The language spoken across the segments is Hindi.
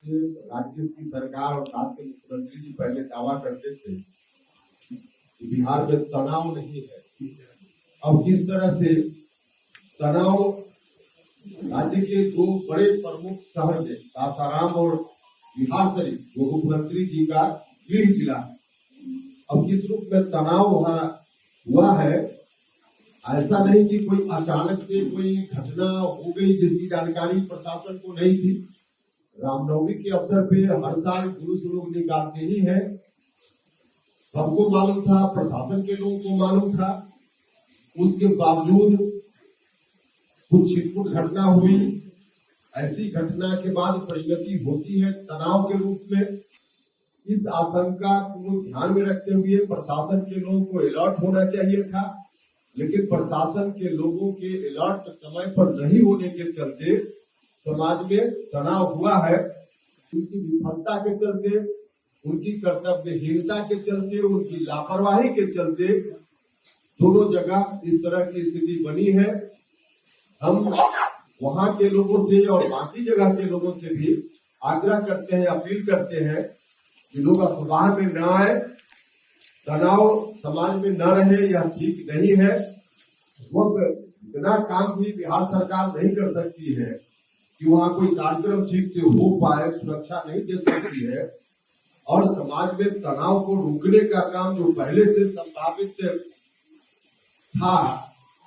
राज्य की सरकार और खासकर मुख्यमंत्री जी पहले दावा करते थे कि बिहार में तनाव नहीं है। अब किस तरह से तनाव राज्य के दो बड़े प्रमुख शहर में सासाराम और बिहार शरीफ, वो मुख्यमंत्री जी का गृह जिला है, अब किस रूप में तनाव वहां हुआ है। ऐसा नहीं कि कोई अचानक से कोई घटना हो गई जिसकी जानकारी प्रशासन को नहीं थी। रामनवमी के अवसर पे हर साल जुलूस लोग निकालते ही है, सबको मालूम था, प्रशासन के लोगों को मालूम था। उसके बावजूद कुछ छिटपुट घटना हुई। ऐसी घटना के बाद परिणति होती है तनाव के रूप में। इस आशंका को ध्यान में रखते हुए प्रशासन के लोगों को अलर्ट होना चाहिए था, लेकिन प्रशासन के लोगों के अलर्ट समय पर नहीं होने के चलते समाज में तनाव हुआ है। उनकी विफलता के चलते, उनकी कर्तव्यहीनता के चलते, उनकी लापरवाही के चलते दोनों जगह इस तरह की स्थिति बनी है। हम वहां के लोगों से और बाकी जगह के लोगों से भी आग्रह करते हैं, अपील करते हैं कि लोग अफवाह में न आए, तनाव समाज में न रहे, यह ठीक नहीं है। वो इतना काम भी बिहार सरकार नहीं कर सकती है कि वहां कोई कार्यक्रम ठीक से हो पाए, सुरक्षा नहीं दे सकती है। और समाज में तनाव को रोकने का काम जो पहले से संभावित था,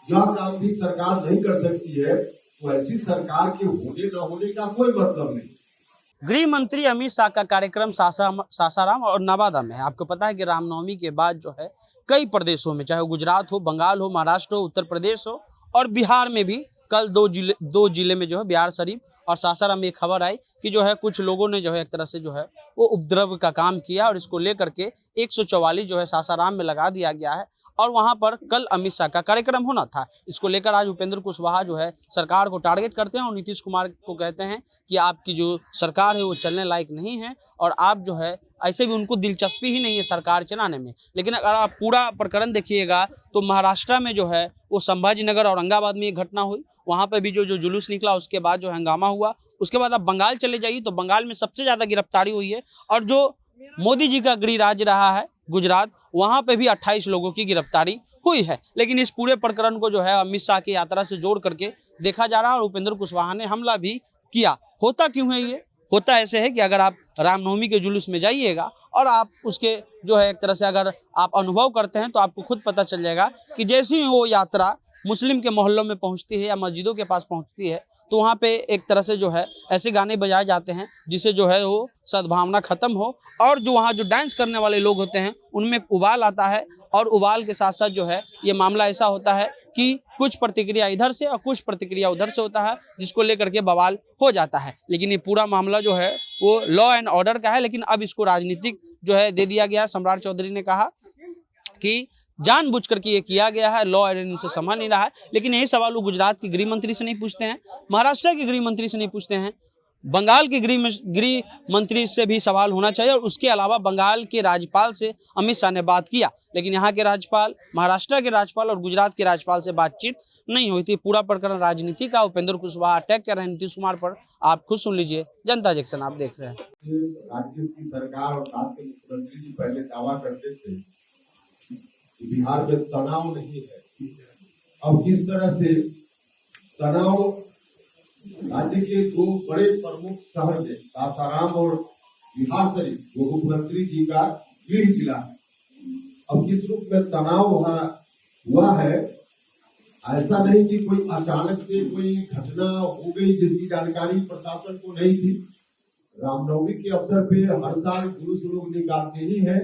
यह काम भी सरकार नहीं कर सकती है। तो ऐसी सरकार के होने न होने का कोई मतलब नहीं। गृह मंत्री अमित शाह का कार्यक्रम सासाराम और नवादा में है। आपको पता है कि रामनवमी के बाद जो है कई प्रदेशों में, चाहे गुजरात हो, बंगाल हो, महाराष्ट्र हो, उत्तर प्रदेश हो और बिहार में भी कल दो जिले में जो है बिहार शरीफ और सासाराम में खबर आई कि जो है कुछ लोगों ने जो है एक तरह से जो है वो उपद्रव का काम किया और इसको लेकर के 144 जो है सासाराम में लगा दिया गया है और वहां पर कल अमित शाह का कार्यक्रम होना था। इसको लेकर आज उपेंद्र कुशवाहा जो है सरकार को टारगेट करते हैं और नीतीश कुमार को कहते हैं कि आपकी जो सरकार है वो चलने लायक नहीं है और आप जो है ऐसे भी उनको दिलचस्पी ही नहीं है सरकार चलाने में। लेकिन अगर आप पूरा प्रकरण देखिएगा तो महाराष्ट्र में जो है वो संभाजी नगर औरंगाबाद में ये घटना हुई, वहाँ पर भी जो जुलूस निकला उसके बाद जो हंगामा हुआ। उसके बाद आप बंगाल चले जाइए तो बंगाल में सबसे ज़्यादा गिरफ्तारी हुई है और जो मोदी जी का गृह राज्य रहा है गुजरात, वहाँ पे भी 28 लोगों की गिरफ्तारी हुई है। लेकिन इस पूरे प्रकरण को जो है अमित शाह की यात्रा से जोड़ करके देखा जा रहा है और उपेंद्र कुशवाहा ने हमला भी किया। होता क्यों है ये? होता ऐसे है कि अगर आप रामनवमी के जुलूस में जाइएगा और आप उसके जो है एक तरह से अगर आप अनुभव करते हैं तो आपको खुद पता चल जाएगा कि जैसे ही वो यात्रा मुस्लिम के मोहल्लों में पहुंचती है या मस्जिदों के पास पहुंचती है तो वहाँ पे एक तरह से जो है ऐसे गाने बजाए जाते हैं जिससे जो है वो सद्भावना खत्म हो और जो वहाँ जो डांस करने वाले लोग होते हैं उनमें उबाल आता है और उबाल के साथ साथ जो है ये मामला ऐसा होता है कि कुछ प्रतिक्रिया इधर से और कुछ प्रतिक्रिया उधर से होता है जिसको लेकर के बवाल हो जाता है। लेकिन ये पूरा मामला जो है वो लॉ एंड ऑर्डर का है, लेकिन अब इसको राजनीतिक जो है दे दिया गया। सम्राट चौधरी ने कहा कि जानबूझकर के ये किया गया है, लॉ एंड इनसे संभल नहीं रहा है। लेकिन यही सवाल वो गुजरात के गृह मंत्री से नहीं पूछते हैं, महाराष्ट्र के गृह मंत्री से नहीं पूछते हैं, बंगाल के गृह मंत्री से भी सवाल होना चाहिए। और उसके अलावा बंगाल के राज्यपाल से अमित शाह ने बात किया, लेकिन यहाँ के राज्यपाल, महाराष्ट्र के राज्यपाल और गुजरात के राज्यपाल से बातचीत नहीं हुई थी। पूरा प्रकरण राजनीति का। उपेंद्र कुशवाहा अटैक कर रहे हैं नीतीश कुमार पर। आप खुद सुन लीजिए, जनता जंक्शन आप देख रहे हैं। राज्य की सरकार और खासकर मुख्यमंत्री जी पहले दावा करते थे कि बिहार में तनाव नहीं है। अब किस तरह से तनाव राज्य के दो बड़े प्रमुख शहर में सासाराम और बिहार शरीफ, वो मुख्यमंत्री जी का गृह जिला है, अब किस रूप में तनाव वहां हुआ है। ऐसा नहीं कि कोई अचानक से कोई घटना हो गई जिसकी जानकारी प्रशासन को नहीं थी। रामनवमी के अवसर पे हर साल जुलूस लोग निकालते ही है,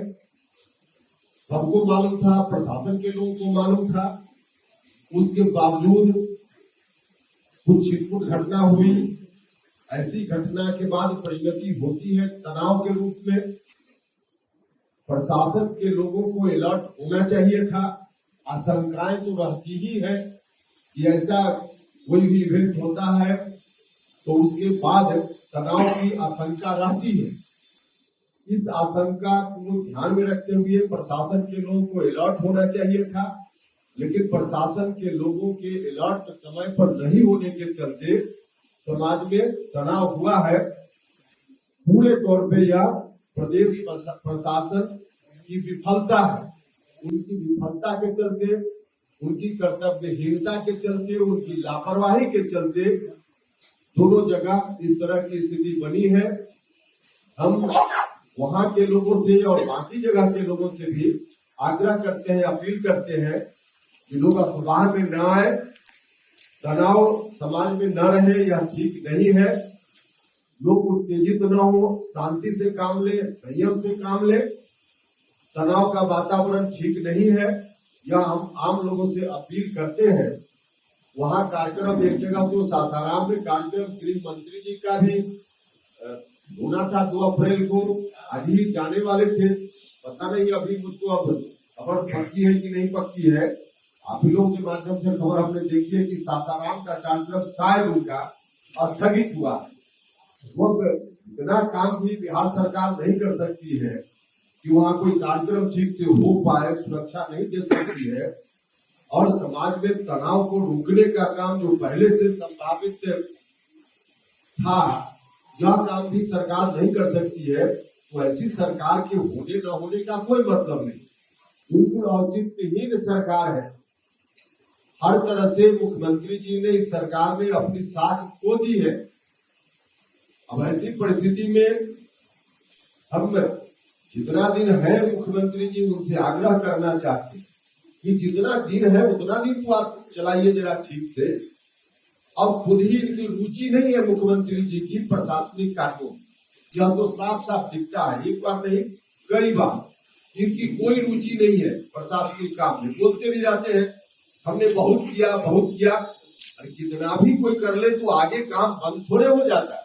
सबको मालूम था, प्रशासन के लोगों को मालूम था। उसके बावजूद कुछ छिटपुट घटना हुई। ऐसी घटना के बाद परिणति होती है तनाव के रूप में। प्रशासन के लोगों को अलर्ट होना चाहिए था। आशंकाएं तो रहती ही है कि ऐसा कोई भी इवेंट होता है तो उसके बाद तनाव की आशंका रहती है। इस आशंका को ध्यान में रखते हुए प्रशासन के लोगों को अलर्ट होना चाहिए था, लेकिन प्रशासन के लोगों के अलर्ट समय पर नहीं होने के चलते समाज में तनाव हुआ है। पूरे तौर पे यह प्रदेश प्रशासन की विफलता है। उनकी विफलता के चलते, उनकी कर्तव्यहीनता के चलते, उनकी लापरवाही के चलते दोनों जगह इस तरह की स्थिति बनी है। हम वहां के लोगों से और बाकी जगह के लोगों से भी आग्रह करते हैं, अपील करते हैं कि लोग अफवाह में न आए, तनाव समाज में न रहे, यह ठीक नहीं है। लोग उत्तेजित न हो, शांति से काम ले, संयम से काम ले। तनाव का वातावरण ठीक नहीं है, यह हम आम लोगों से अपील करते हैं। वहां कार्यक्रम एक जगह तो सासाराम में कार्यक्रम गृह मंत्री जी का भी होना था 2 अप्रैल को, आज ही जाने वाले थे। पता नहीं अभी मुझको अब खबर पक्की है कि नहीं पक्की है। आप ही लोगों के माध्यम से खबर हमने देखी है कि सासाराम का कार्यक्रम शायद उनका स्थगित हुआ। वो इतना काम भी बिहार सरकार नहीं कर सकती है कि वहाँ कोई कार्यक्रम ठीक से हो पाए, सुरक्षा नहीं दे सकती है। और समाज में तनाव को रोकने का काम जो पहले से संभावित था, यह काम भी सरकार नहीं कर सकती है। तो ऐसी सरकार के होने न होने का कोई मतलब नहीं, बिल्कुल औचित्यहीन सरकार है। हर तरह से मुख्यमंत्री जी ने इस सरकार में अपनी साख खो दी है। अब ऐसी परिस्थिति में हम जितना दिन है मुख्यमंत्री जी उनसे आग्रह करना चाहते हैं कि जितना दिन है उतना दिन तो आप चलाइए जरा ठीक से। अब खुद ही इनकी रुचि नहीं है मुख्यमंत्री जी की प्रशासनिक कार्यों, यह तो साफ साफ दिखता है। एक बार नहीं कई बार इनकी कोई रुचि नहीं है प्रशासनिक काम में। बोलते भी रहते हैं हमने बहुत किया बहुत किया, और कितना भी कोई कर ले तो आगे काम बंद थोड़े हो जाता है।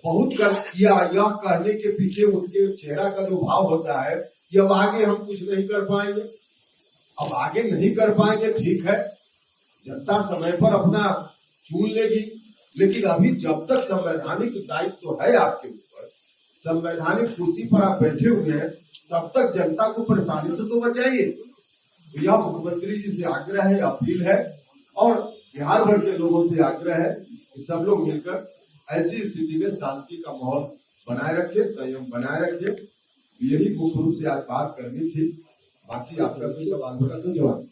बहुत कर किया यह कहने के पीछे उनके चेहरा का जो भाव होता है कि अब आगे हम कुछ नहीं कर पाएंगे। अब आगे नहीं कर पाएंगे ठीक है, जनता समय पर अपना चुन लेगी, लेकिन अभी जब तक संवैधानिक दायित्व तो है आपके ऊपर, संवैधानिक कुर्सी पर आप बैठे हुए हैं, तब तक जनता को परेशानी से तो बचाइए। तो यह मुख्यमंत्री जी से आग्रह है, अपील है, और बिहार भर के लोगों से आग्रह है कि सब लोग मिलकर ऐसी स्थिति में शांति का माहौल बनाए रखे, संयम बनाए रखे। यही मुख्य रूप से आज बात करनी थी। बाकी आपका कोई सवाल होगा तो जवाब।